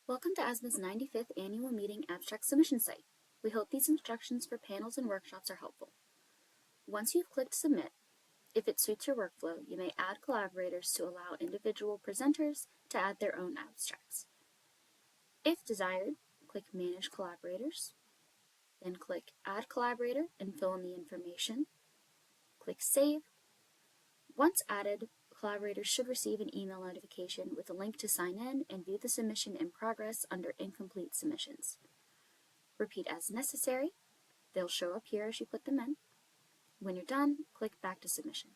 Welcome to AsMA's 95th Annual Meeting Abstract Submission Site. We hope these instructions for panels and workshops are helpful. Once you've clicked Submit, if it suits your workflow, you may add collaborators to allow individual presenters to add their own abstracts. If desired, click Manage Collaborators, then click Add Collaborator and fill in the information. Click Save. Once added, collaborators should receive an email notification with a link to sign in and view the submission in progress under Incomplete Submissions. Repeat as necessary. They'll show up here as you put them in. When you're done, click Back to Submission.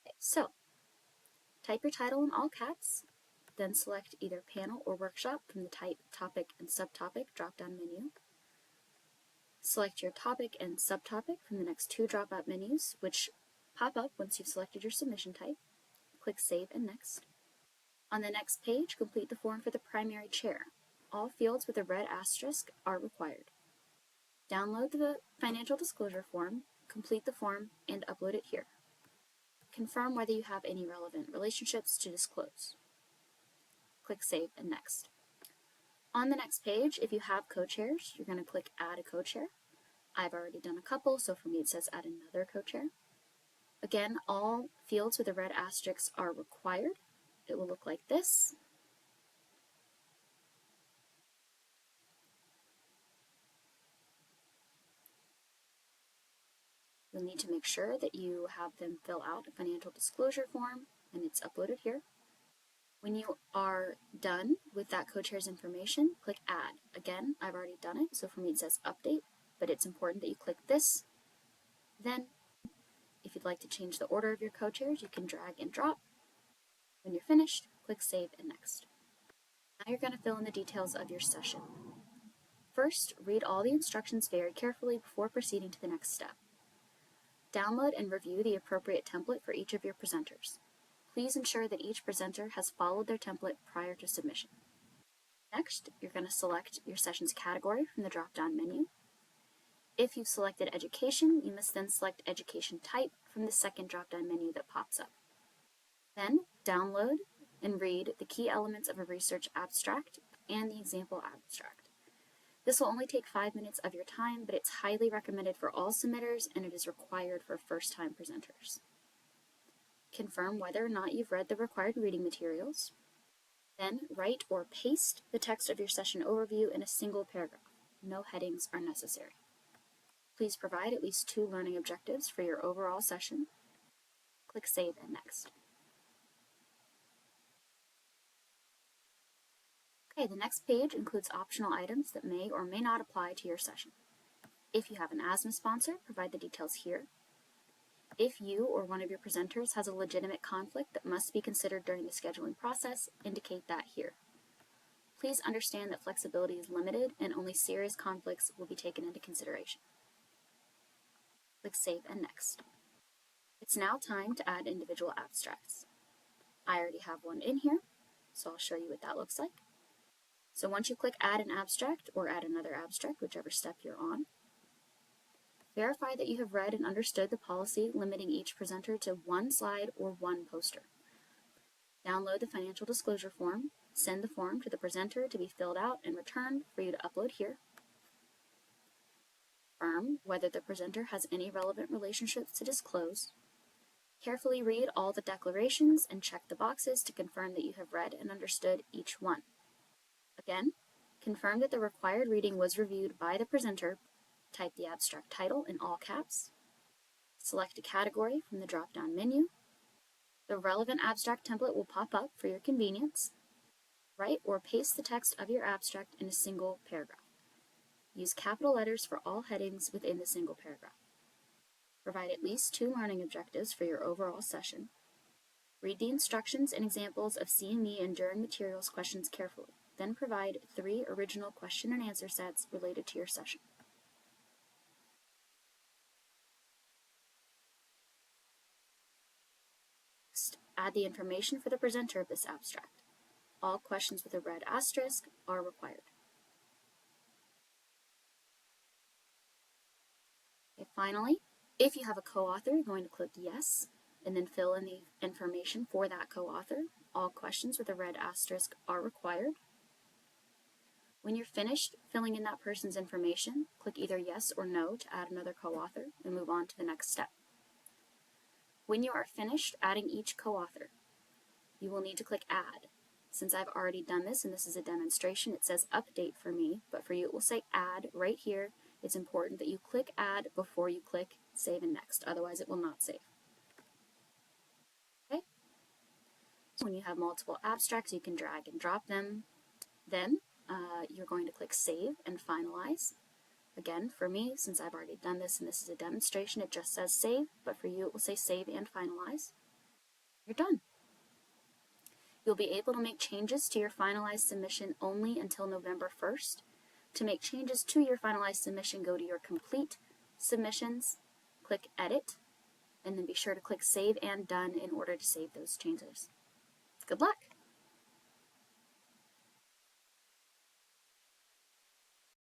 Okay, so, type your title in all caps, then select either panel or workshop from the Type, Topic, and Subtopic drop-down menu. Select your topic and subtopic from the next two drop-out menus, which pop up once you've selected your submission type. Click Save and Next. On the next page, complete the form for the primary chair. All fields with a red asterisk are required. Download the financial disclosure form, complete the form, and upload it here. Confirm whether you have any relevant relationships to disclose. Click Save and Next. On the next page, if you have co-chairs, you're going to click Add a co-chair. I've already done a couple, so for me it says Add another co-chair. Again, all fields with a red asterisk are required. It will look like this. You'll need to make sure that you have them fill out a financial disclosure form, and it's uploaded here. When you are done with that co-chair's information, click Add. Again, I've already done it, so for me it says Update, but it's important that you click this. Then, if you'd like to change the order of your co-chairs, you can drag and drop. When you're finished, click Save and Next. Now you're going to fill in the details of your session. First, read all the instructions very carefully before proceeding to the next step. Download and review the appropriate template for each of your presenters. Please ensure that each presenter has followed their template prior to submission. Next, you're going to select your session's category from the drop-down menu. If you've selected Education, you must then select Education Type from the second drop-down menu that pops up. Then, download and read the key elements of a research abstract and the example abstract. This will only take 5 minutes of your time, but it's highly recommended for all submitters, and it is required for first-time presenters. Confirm whether or not you've read the required reading materials. Then write or paste the text of your session overview in a single paragraph. No headings are necessary. Please provide at least 2 learning objectives for your overall session. Click Save and Next. Okay, the next page includes optional items that may or may not apply to your session. If you have an AsMA sponsor, provide the details here. If you or one of your presenters has a legitimate conflict that must be considered during the scheduling process, indicate that here. Please understand that flexibility is limited and only serious conflicts will be taken into consideration. Click Save and Next. It's now time to add individual abstracts. I already have one in here, so I'll show you what that looks like. So once you click Add an Abstract or Add another abstract, whichever step you're on, verify that you have read and understood the policy limiting each presenter to 1 slide or 1 poster. Download the financial disclosure form, send the form to the presenter to be filled out and returned for you to upload here. Confirm whether the presenter has any relevant relationships to disclose. Carefully read all the declarations and check the boxes to confirm that you have read and understood each one. Again, confirm that the required reading was reviewed by the presenter. Type the abstract title in all caps. Select a category from the drop-down menu. The relevant abstract template will pop up for your convenience. Write or paste the text of your abstract in a single paragraph. Use capital letters for all headings within the single paragraph. Provide at least 2 learning objectives for your overall session. Read the instructions and examples of CME and Enduring Materials questions carefully. Then provide 3 original question and answer sets related to your session. Next, add the information for the presenter of this abstract. All questions with a red asterisk are required. Okay, finally, If you have a co-author, you're going to click yes, and then fill in the information for that co-author. All questions with a red asterisk are required. When you're finished filling in that person's information, click either yes or no to add another co-author and move on to the next step. When you are finished adding each co-author, you will need to click add. Since I've already done this and this is a demonstration, it says update for me, but for you it will say add right here. It's important that you click add before you click save and next, otherwise it will not save. Okay? So when you have multiple abstracts, you can drag and drop them. Then you're going to click save and finalize. Again, for me, since I've already done this and this is a demonstration, it just says save, but for you it will say save and finalize. You're done. You'll be able to make changes to your finalized submission only until November 1st. To make changes to your finalized submission, go to your complete submissions, click edit, and then be sure to click save and done in order to save those changes. Good luck!